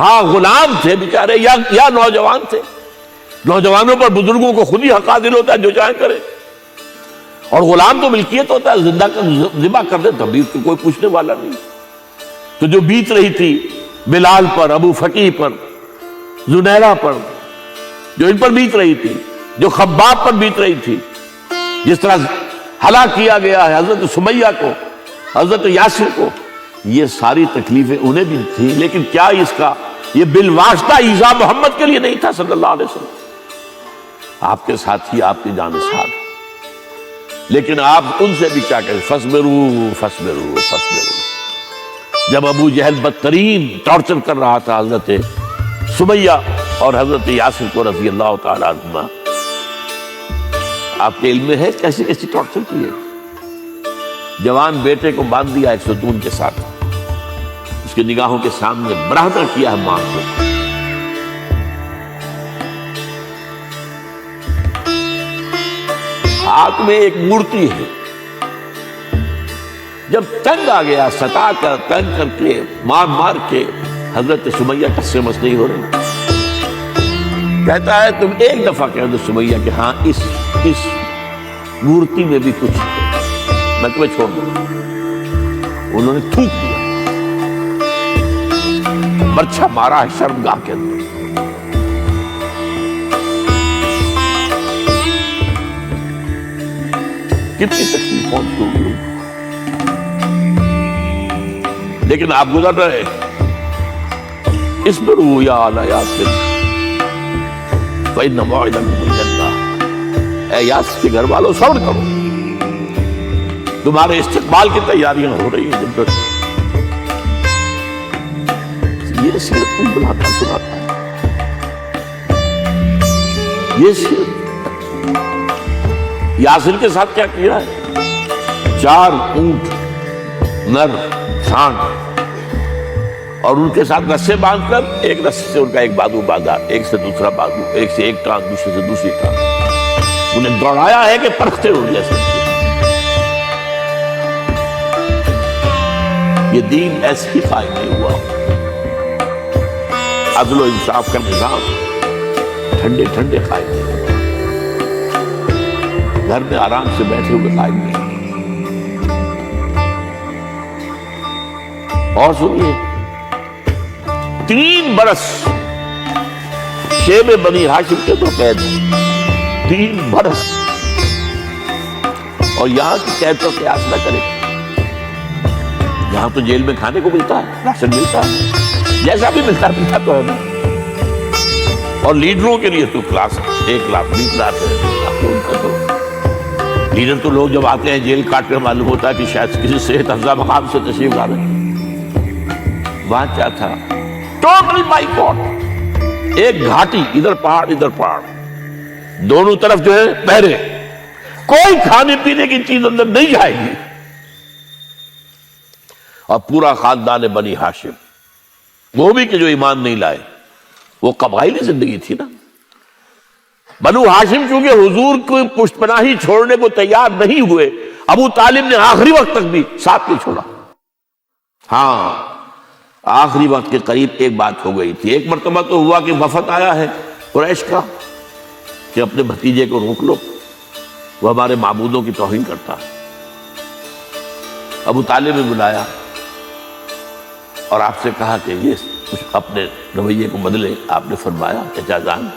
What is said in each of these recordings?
ہاں غلام تھے بیچارے یا نوجوان تھے. نوجوانوں پر بزرگوں کو خود ہی حق حاصل ہوتا ہے جو چاہے کرے. اور غلام تو ملکیت ہوتا ہے, زندہ کا ذبح کر دے تبھی اس کو کوئی پوچھنے والا نہیں. تو جو بیت رہی تھی بلال پر, ابو فقیہ پر, زنیرہ پر, جو ان پر بیت رہی تھی, جو خباب پر بیت رہی تھی, جس طرح ہلاک کیا گیا ہے حضرت سمیہ کو, حضرت یاسر کو, یہ ساری تکلیفیں انہیں بھی تھیں. لیکن کیا اس کا یہ بالواسطہ عیسیٰ محمد کے لیے نہیں تھا صلی اللہ علیہ وسلم؟ آپ کے ساتھی آپ کی جانثار. لیکن آپ ان سے بھی کیا کہیں, فصبروا فصبروا فصبروا. جب ابو جہل بدترین ٹارچر کر رہا تھا حضرت سمیہ اور حضرت یاسر کو رضی اللہ تعالیٰ عنہما, آپ کے علم میں ہے کیسی کیسی ٹارچر کی ہے. جوان بیٹے کو باندھ دیا ایک ستون کے ساتھ, اس کی نگاہوں کے سامنے برہدر کیا ہے ماں کو. ہاتھ میں ایک مورتی ہے. جب تنگ آ گیا, ستا کر تنگ کر کے مار مار کے حضرت سمیہ کس سے مس نہیں ہو رہی, کہتا ہے تم ایک دفعہ کہہ دو سمیہ کہ ہاں اس مورتی میں بھی کچھ ہے, میں تمہیں چھوڑ دوں. انہوں نے تھوک دیا, برچھا مارا ہے شرمگاہ کے اندر. کتنی تکلیف پہنچی ہوگی, لیکن آپ گزر رہے. اصبروا یا آل یاسر فإن موعدکم الجنہ. اے یاسر کے گھر والوں صبر کرو, تمہارے استقبال کی تیاریاں ہو رہی ہیں. جب یہ سیرت کو بلاتا سناتا ہے, یہ سیرت. یاسر کے ساتھ کیا کیا ہے, 4 اونٹ نر سانڈ, اور ان کے ساتھ رسے باندھ کر ایک رسے سے ان کا ایک بازو باندھا, ایک سے دوسرا بازو, ایک سے ایک ٹانگ, دوسرے سے دوسری ٹانگ. انہیں دوڑایا ہے کہ پرکھتے اڑ جیسے. یہ دین ایسے ہی قائم نہیں ہوا. عدل و انصاف کا نظام ٹھنڈے ٹھنڈے قائم نہیں ہوا, گھر میں آرام سے بیٹھے ہوئے قائم نہیں. اور سنیے, 3 برس شیب بنی ہاشم کے تو قید ہیں, 3 برس. اور یہاں کی قید تو قیاس نہ کرے. یہاں تو جیل میں کھانے کو ملتا ہے, راشن ملتا ہے, جیسا بھی ملتا ہے تو ہے نا. اور لیڈروں کے لیے تو کلاس 1 لاکھ 20 لاکھ ہے. لیڈر تو لوگ جب آتے ہیں جیل کاٹ کر معلوم ہوتا ہے کہ شاید کسی صحت افزا مقام سے تشریف لا رہے ہیں. وہاں کیا تھا, ٹوٹل بائیکاٹ. ایک گھاٹی, ادھر پہاڑ ادھر پہاڑ, دونوں طرف جو ہے پہرے, کوئی کھانے پینے کی چیز اندر نہیں جائے گی. اور پورا خاندان بنی ہاشم, وہ بھی کہ جو ایمان نہیں لائے, وہ قبائلی زندگی تھی نا. بنو ہاشم چونکہ حضور کو پشت پناہی چھوڑنے کو تیار نہیں ہوئے, ابو طالب نے آخری وقت تک بھی ساتھ نہیں چھوڑا. ہاں آخری وقت کے قریب ایک بات ہو گئی تھی. ایک مرتبہ تو ہوا کہ وفد آیا ہے قریش کا کہ اپنے بھتیجے کو روک لو, وہ ہمارے معبودوں کی توہین کرتا ہے. ابو طالب نے بلایا اور آپ سے کہا کہ یہ کچھ اپنے رویے کو بدلے. آپ نے فرمایا چچا جان,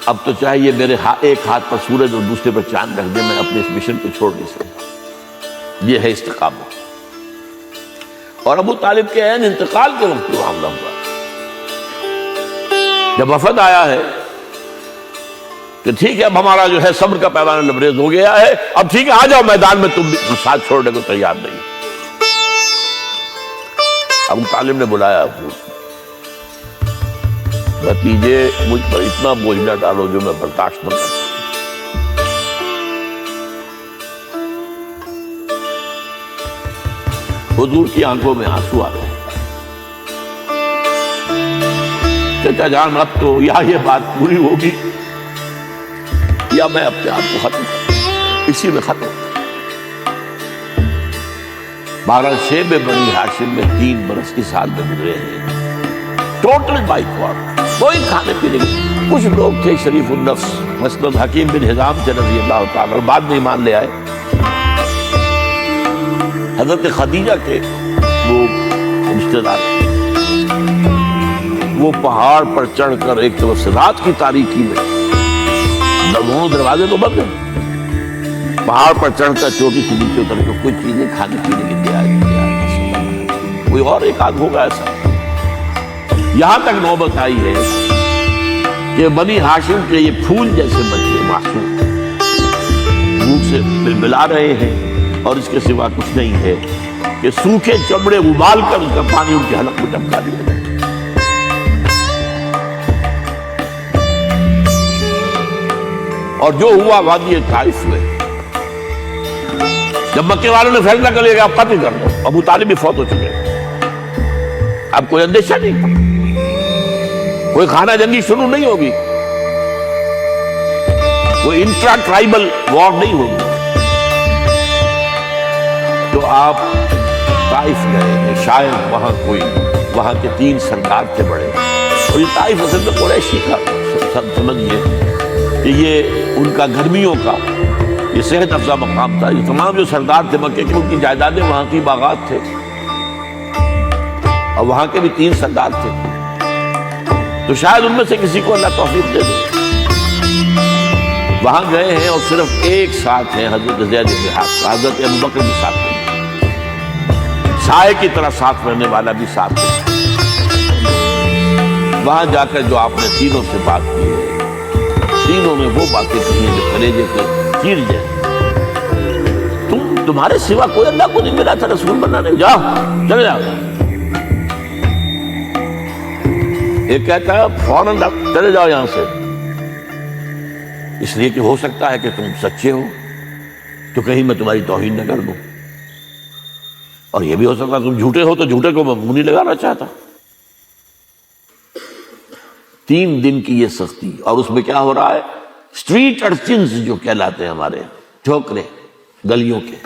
اب تو چاہے یہ میرے ایک ہاتھ پر سورج اور دوسرے پر چاند رکھ دے, میں اپنے اس مشن کو چھوڑ نہیں سکتا. یہ ہے استقامت. اور ابو طالب کے عین انتقال کے وقت وہ معاملہ ہوا. جب وفد آیا ہے کہ ٹھیک ہے اب ہمارا جو ہے صبر کا پیمانہ لبریز ہو گیا ہے, اب ٹھیک ہے آ جاؤ میدان میں, تم بھی ساتھ چھوڑنے کو تیار نہیں. ابو طالب نے بلایا, بھتیجے مجھ پر اتنا بوجھ نہ ڈالو جو میں برداشت نہ کر سکتا. حضور کی آنکھوں میں آنسو آ گئے. چچا جان اب تو یا یہ بات پوری ہوگی یا میں اپنے آپ کو ختم کروں, اسی میں ختم. 12 شیب بنی ہاشم میں 3 برس کی سال میں گزرے ہیں. ٹوٹل بائیکاٹ، کوئی کھانے پینے کی۔ کچھ لوگ تھے شریف النفس، مثلا حکیم بن حزام سے رضی اللہ تعالیٰ، بعد میں ایمان لے آئے۔ حضرت خدیجہ کے وہ رشتے دار، وہ پہاڑ پر چڑھ کر ایک طرف سے رات کی تاریکی میں، دونوں دروازے تو بند ہیں، پہاڑ پر چڑھ کر چوٹی سے نیچے اتر کر کچھ چیزیں کھانے پینے کی تیاری، کوئی اور ایک آدھ ہوگا ایسا۔ یہاں تک نوبت آئی ہے کہ بنی ہاشم کے یہ پھول جیسے بچے معصوم بھوک سے بلبلا رہے ہیں، اور اس کے سوا کچھ نہیں ہے کہ سوکھے چمڑے ابال کر اس کا پانی ان کے حلق میں ٹپکا دیا جائے۔ اور جو ہوا وادی طائف میں، جب مکے والوں نے فیصلہ کر لیا کہ آپ قتل کر دو، ابو طالب بھی فوت ہو چکے، اب کوئی اندیشہ نہیں، کوئی خانہ جنگی شروع نہیں ہوگی، کوئی انٹرا ٹرائبل وار نہیں ہوگی، تو آپ طائف گئے ہیں۔ شاید وہاں کوئی، وہاں کے 3 سردار تھے بڑے، اور یہ طائف اصل میں قریشی کا سمجھیے کہ یہ ان کا گرمیوں کا یہ صحت افزا مقام تھا۔ یہ تمام جو سردار تھے مکے کے، ان کی جائیدادیں وہاں کی باغات تھے، اور وہاں کے بھی 3 سردار تھے، تو شاید ان میں سے کسی کو اللہ توفیق دے دے۔ وہاں گئے ہیں اور صرف ایک ساتھ ہے، حضرت زید بن حارثہ، حضرت ابوبکر بھی ساتھ ہیں، سائے کی طرح ساتھ رہنے والا بھی ساتھ ہے۔ وہاں جا کر جو آپ نے تینوں سے بات کی ہے، تینوں نے وہ باتیں کہی ہیں جو کلیجے کو چیر جائے۔ تمہارے سوا کوئی اللہ کو نہیں ملا تھا رسول بنانے، جاؤ چلے جاؤ۔ ایک کہتا ہے فوراً چلے جاؤ یہاں سے، اس لیے کہ ہو سکتا ہے کہ تم سچے ہو تو کہیں میں تمہاری توہین نہ کر دوں، اور یہ بھی ہو سکتا ہے تم جھوٹے ہو تو جھوٹے کو میں منہ نہیں لگانا چاہتا۔ 3 دن کی یہ سختی، اور اس میں کیا ہو رہا ہے، اسٹریٹ ارچنز جو کہلاتے ہیں ہمارے ٹھوکرے گلیوں کے،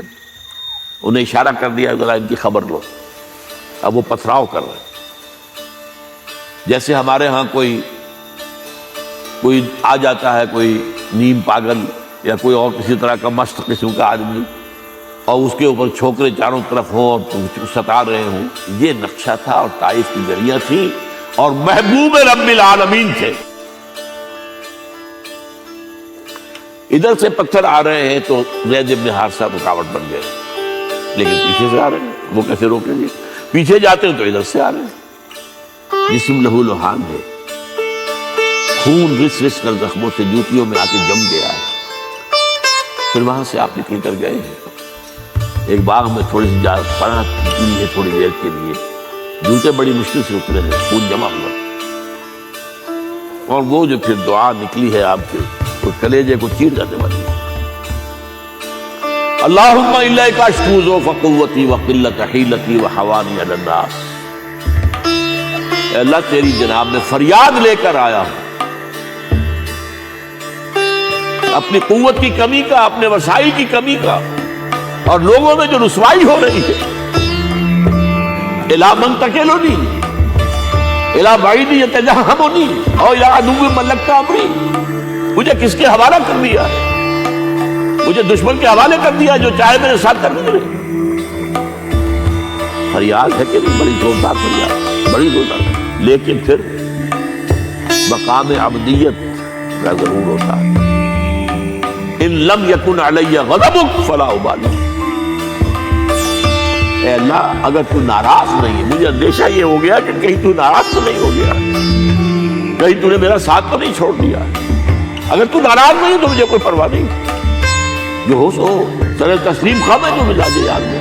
انہیں اشارہ کر دیا ذرا ان کی خبر لو، اب وہ پتھراؤ کر رہے ہیں۔ جیسے ہمارے ہاں کوئی آ جاتا ہے، کوئی نیم پاگل یا کوئی اور کسی طرح کا مست قسم کا آدمی، اور اس کے اوپر چھوکرے چاروں طرف ہوں اور ستا رہے ہوں، یہ نقشہ تھا، اور طائف کی گلیاں تھیں، اور محبوب رب العالمین تھے۔ ادھر سے پتھر آ رہے ہیں تو زید بن حارثہ رکاوٹ بن گئے، لیکن پیچھے سے آ رہے ہیں، وہ کیسے روکیں گے؟ پیچھے جاتے ہیں تو ادھر سے آ رہے ہیں۔ جسم لہو لہان ہے، خون رس رس کر زخموں سے جوتیوں میں آ کے جم گیا ہے۔ پھر وہاں سے آپ نکل کر گئے ہیں، ایک باغ میں تھوڑی سی پناہ کی ہے تھوڑی دیر کے لیے، جوتے بڑی مشکل سے اترے ہیں، خون جمع ہوا، اور وہ جو پھر دعا نکلی ہے آپ کے، وہ کلیجے کو چیر جانے والی ہے۔ اللہم الیک اشکو ضعف قوتی وقلت حیلتی وحوانی علی الناس، اے اللہ تیری جناب میں فریاد لے کر آیا ہوں، اپنی قوت کی کمی کا، اپنے وسائل کی کمی کا، اور لوگوں میں جو رسوائی ہو رہی ہے۔ الی من تکلنی الی بعید یتجہمنی او الی عدو ملکت امری، مجھے کس کے حوالہ کر دیا ہے؟ مجھے دشمن کے حوالے کر دیا جو چاہے میرے ساتھ کر لے۔ فریاد ہے کہ نہیں؟ بڑی زوردار فریاد، بڑی زوردار، لیکن پھر مقام عبدیت کا ضرور ہوتا ہے۔ ان لم یکن علی غضبک فلا ابالی، اے اللہ اگر تو ناراض نہیں ہے، مجھے اندیشہ یہ ہو گیا کہ کہیں تو ناراض تو نہیں ہو گیا، کہیں تو نے میرا ساتھ تو نہیں چھوڑ دیا۔ اگر تو ناراض نہیں تو مجھے کوئی پرواہ نہیں، جو ہو سو سر تسلیم خواہ میں جو مزاج یار میں۔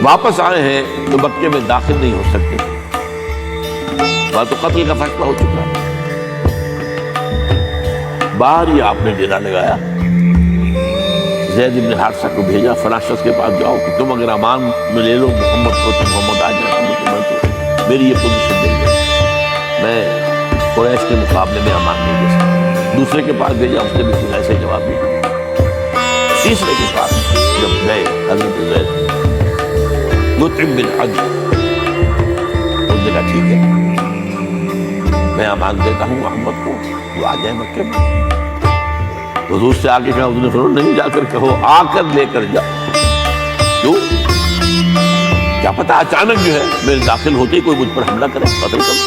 واپس آئے ہیں تو مکے میں داخل نہیں ہو سکتے، وہاں تو قتل کا فیصلہ ہو چکا ہے۔ باہر ہی آپ نے ڈیرا لگایا، زید بن حارثہ کو بھیجا، فلاں شخص کے پاس جاؤ کہ تم اگر امان میں لے لو محمد کو، تو محمد آ جائے، میری یہ پوزیشن دے دو، میں قریش کے مقابلے میں امان نہیں دے سکتا۔ دوسرے کے پاس بھیجا، اس نے بھی کچھ ایسے جواب دیا۔ تیسرے کے پاس جب گئے حضرت زید مطعم بن عدی، نے کہا ٹھیک ہے، میں امان دیتا ہوں محمد کو، وہ آ جائے مکے میں۔ حضور سے آگے کہا، حضور نے فرمایا نہیں جا کر کہو، آ کر لے کر جاؤ۔ کیوں؟ کیا پتا اچانک جو ہے میرے داخل ہوتے ہی کوئی مجھ پر حملہ کرے، قتل کرے۔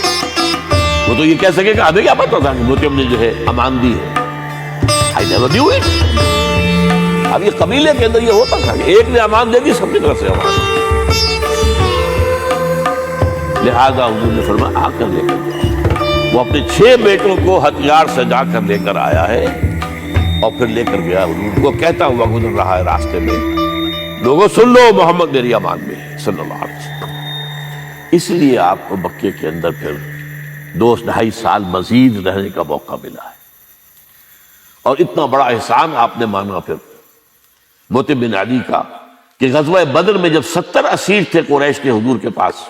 وہ تو یہ کہہ سکے کہ ہمیں کیا پتا تھا کہ موتیم نے جو ہے امان دی ہے، I never knew it۔ اب یہ قبیلے کے اندر یہ ہوتا تھا کہ ایک نے امان دے دی، سب کی طرف سے امان۔ لہذا حضور نے فرمایا آ کر لے کر جاؤ۔ وہ اپنے 6 بیٹوں کو ہتھیار سجا کر لے کر آیا ہے اور پھر لے کر گیا حضور کو، کہتا ہوا گزر رہا ہے راستے میں، لوگوں سن لو محمد میری امان میں ہے صلی اللہ علیہ وسلم۔ اس لیے آپ کو مکے کے اندر پھر 2-2.5 سال مزید رہنے کا موقع ملا ہے، اور اتنا بڑا احسان آپ نے مانا پھر موتیم بن عدی کا کہ غزوہ بدر میں جب 70 اسیر تھے قریش کے حضور کے پاس،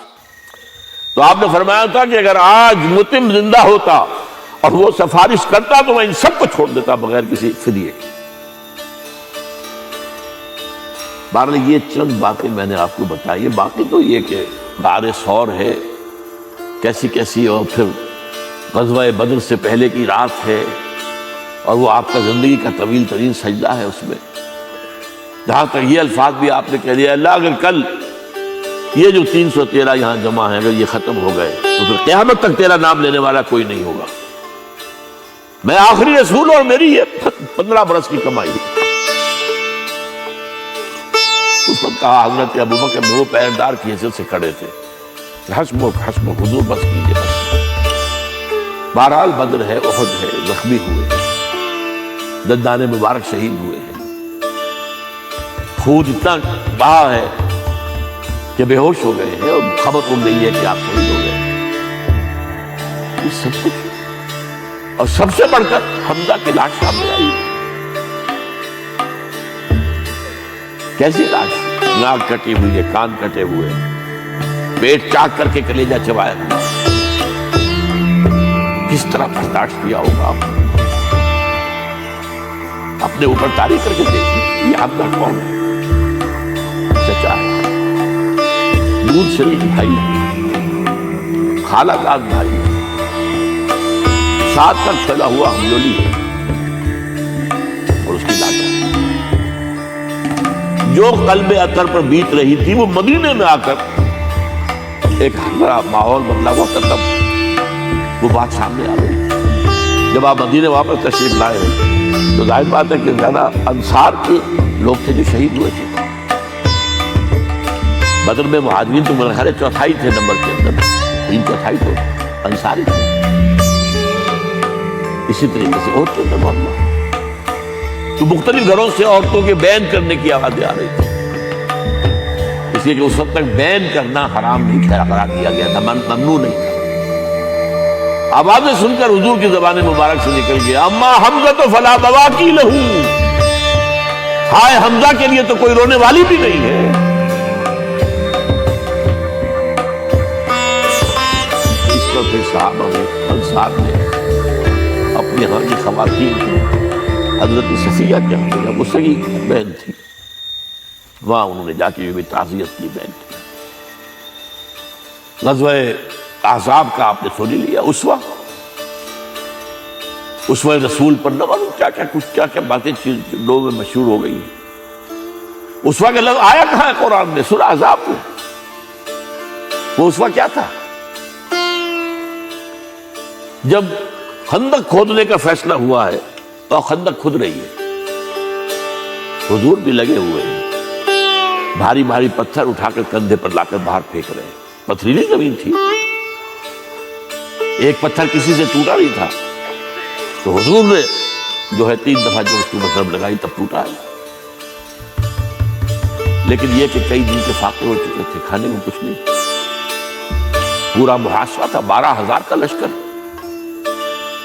تو آپ نے فرمایا تھا کہ اگر آج موتیم زندہ ہوتا اور وہ سفارش کرتا تو میں ان سب کو چھوڑ دیتا بغیر کسی فدیے کے۔ بہرحال یہ چند باتیں میں نے آپ کو بتائی، باقی تو یہ کہ غار ثور ہے کیسی کیسی، اور پھر غزوہ بدر سے پہلے کی رات ہے، اور وہ آپ کا زندگی کا طویل ترین سجدہ ہے۔ اس میں جہاں تک یہ الفاظ بھی آپ نے کہہ دیا، اللہ اگر کل یہ جو 313 یہاں جمع ہیں اگر یہ ختم ہو گئے تو پھر قیامت تک تیرا نام لینے والا کوئی نہیں ہوگا، میں آخری رسول اور میری یہ 15 برس کی کمائی۔ اس وقت کہا حضرت ابوبکر وہ پیردار کی حیثیت سے کھڑے تھے، حسبک حسبک حضور بس کیجیے بس۔ بہرحال بدر ہے، احد ہے، زخمی ہوئے، دندان مبارک شہید ہوئے ہیں، خون اتنا بہا ہے کہ بے ہوش ہو گئے ہیں، اور خبر اڑ گئی ہے کہ آپ شہید ہو گئے۔ یہ سب کچھ، اور سب سے بڑھ کر حمزہ کی لاش سامنے آئی۔ کیسی لاش؟ ناک کٹی ہوئی ہے، کان کٹے ہوئے، پیٹ چاک کر کے کلیجہ چبایا ہوا، کس طرح برداشت کیا ہوگا آپ نے؟ اپنے اوپر تاریخ کر کے دیکھیں یہ حمزہ کون ہے؟ چچا ہے، دودھ شریف بھائی، خالہ داد بھائی، ساتھ تک پھیلا ہوا ہمجولی ہے، اور اس کی لاڈا جو قلب اطہر پر بیت رہی تھی وہ مدینے میں آ کر ایک بڑا ماحول بدلا ہوا تھا، تب وہ بات سامنے آ گئی۔ جب آپ مدینے واپس تشریف لائے تو ظاہر بات ہے کہ زیادہ انصار کے لوگ تھے جو شہید ہوئے تھے۔ بدر میں مہاجرین تو میرے خیال ہے 4تھائی تھے نمبر کے اندر، 3/4 تو انصاری تھے۔ اسی طریقے سے عورتوں کا معاملہ، تو مختلف گھروں سے عورتوں کے بین کرنے کی آوازیں آ رہی تھی، اس لیے کہ اس وقت تک بین کرنا حرام نہیں قرار دیا گیا تھا، ممنوع نہیں تھا۔ آوازیں سن کر حضور کی زبان مبارک سے نکل گیا، اما حمزہ تو فلا بواکی لہو، ہائے حمزہ کے لیے تو کوئی رونے والی بھی نہیں ہے۔ اس پر پھر صحابہ نے، انصار نے اپنے ہاں کی خواتین کی، حضرت صفیہ کیا ہوئی، وہ صحیح بہن تھی، وہاں انہوں نے جا کے بھی تعزیت کی بہن کی۔ غزوہ احزاب کا آپ نے سن لیا، اسوہ رسول پر نہ معلوم کیا کیا باتیں لوگوں میں مشہور ہو گئی۔ اسوہ کا لفظ آیا کہاں ہے قرآن میں؟ سورہ احزاب میں۔ وہ اسوہ کیا تھا؟ جب خندق کھودنے کا فیصلہ ہوا ہے اور خندق کھد رہی ہے، حضور بھی لگے ہوئے ہیں، بھاری بھاری پتھر اٹھا کر کندھے پر لا کر باہر پھینک رہے ہیں، پتھریلی زمین تھی، ایک پتھر کسی سے ٹوٹا نہیں تھا، تو حضور نے جو ہے 3 دفعہ جو اس کی مطلب لگائی تب ٹوٹا ہے۔ لیکن یہ کہ کئی دن کے فاقے ہو چکے تھے، کھانے کو کچھ نہیں، پورا محاصرہ تھا، 12,000 کا لشکر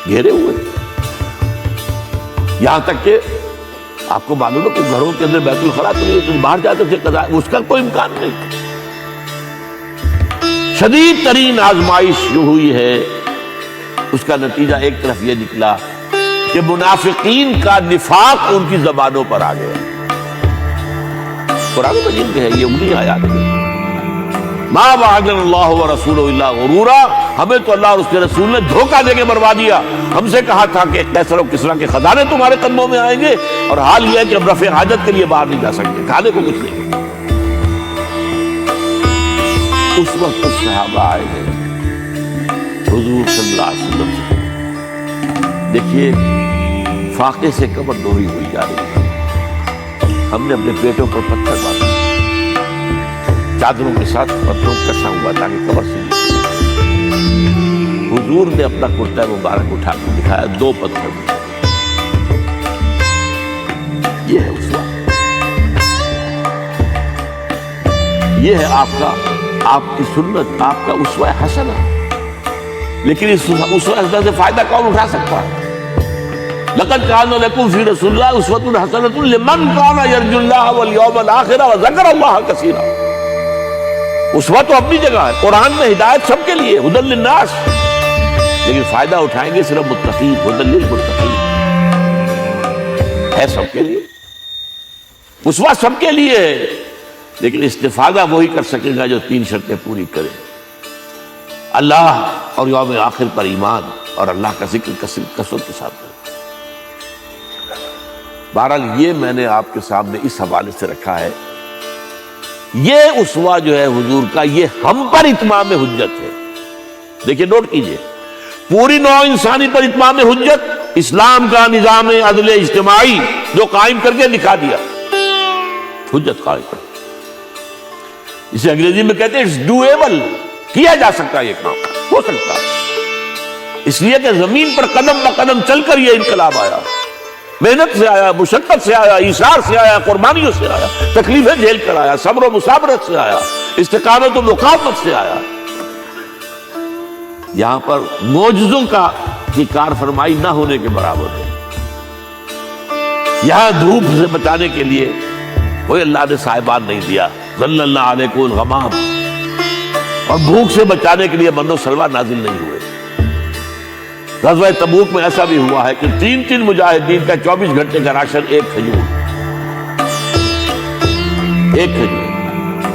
گھیرے ہوئے، یہاں تک کہ آپ کو معلوم ہے کہ گھروں کے اندر بیت الخلاء تو نہیں، باہر جاتے تھے قضاء، اس کا کوئی امکان نہیں۔ شدید ترین آزمائش جو ہوئی ہے اس کا نتیجہ ایک طرف یہ نکلا کہ منافقین کا نفاق ان کی زبانوں پر آ گیا۔ قرآن مجید میں ہے، یہ انہی آیات میں ما وعدنا اللہ ورسولہ الا غرورا، ہمیں تو اللہ اور اس کے رسول نے دھوکہ دے کے مروا دیا۔ ہم سے کہا تھا کہ قیصر و کسریٰ کے خزانے تمہارے قدموں میں آئیں گے، اور حال یہ ہے کہ ہم رفع حاجت کے لیے باہر نہیں جا سکتے، کھانے کو کچھ نہیں۔ اس وقت کچھ صحابہ آئے ہیں حضور صلی اللہ علیہ وسلم سے، دیکھیے فاقے سے کمر دوہری ہوئی جا رہی ہے، ہم نے اپنے پیٹوں پر پتھر باندھے، چادروں کے ساتھ پتھروں کسا ہوا تاکہ کمر سے نیچے۔ حضور نے اپنا کرتا مبارک اٹھا کر دکھایا، 2 پتھر، یہ ہے اسوہ، یہ ہے آپ کی سنت، آپ کا اسوہ حسنہ۔ لیکن اس اسوہ حسنہ سے فائدہ کون اٹھا سکتا ہے؟ لقد كان لكم في رسول الله اسوة حسنة لمن كان يرجو الله واليوم الآخر وذكر الله كثيرا۔ اسوہ تو اپنی جگہ ہے، قرآن میں ہدایت سب کے لیے، ہدی للناس، لیکن فائدہ اٹھائیں گے صرف متقین، ہدی للمتقین ہے سب کے لیے، اسوہ سب کے لیے ہے، لیکن استفادہ وہی کر سکے گا جو 3 شرطیں پوری کرے، اللہ اور یوم آخر پر ایمان اور اللہ کا ذکر کثرت کے ساتھ کرے۔ بہرحال یہ میں نے آپ کے سامنے اس حوالے سے رکھا ہے، یہ اسوہ جو ہے حضور کا، یہ ہم پر اتمام حجت ہے۔ دیکھیے نوٹ کیجئے، پوری نوع انسانی پر اتمام حجت، اسلام کا نظام عدل اجتماعی جو قائم کر کے دکھا دیا، حجت قائم کر، اسے انگریزی میں کہتے ہیں اٹس ڈویبل، کیا جا سکتا ہے، یہ کام ہو سکتا ہے، اس لیے کہ زمین پر قدم بہ قدم چل کر یہ انقلاب آیا، محنت سے آیا، مشقت سے آیا، ایثار سے آیا، قربانیوں سے آیا، تکلیفیں جھیل کر آیا، صبر و مصابرت سے آیا، استقامت و مقاومت سے آیا۔ یہاں پر معجزوں کی کار فرمائی نہ ہونے کے برابر ہے۔ یہاں دھوپ سے بچانے کے لیے کوئی اللہ نے صاحبان نہیں دیا، ظللنا علیکم الغمام، اور بھوک سے بچانے کے لیے من و سلوہ نازل نہیں ہوئے۔ غزوہ تبوک میں ایسا بھی ہوا ہے کہ 3 مجاہدین کا 24 گھنٹے کا راشن ایک کھجور،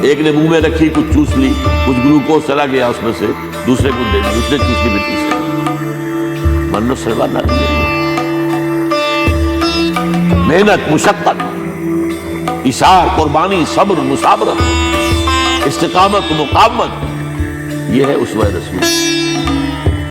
ایک نے منہ میں رکھی، کچھ چوس لی، کچھ گلوکوز چلا گیا اس میں سے، دوسرے کو دے دی، دوسرے چوس لی مٹی سے، من و سلوہ نازل نہیں ہوئے۔ محنت، مشقت، ایثار، قربانی، صبر، مصابرت، استقامت، مقاومت، یہ ہے اسوہ رسول۔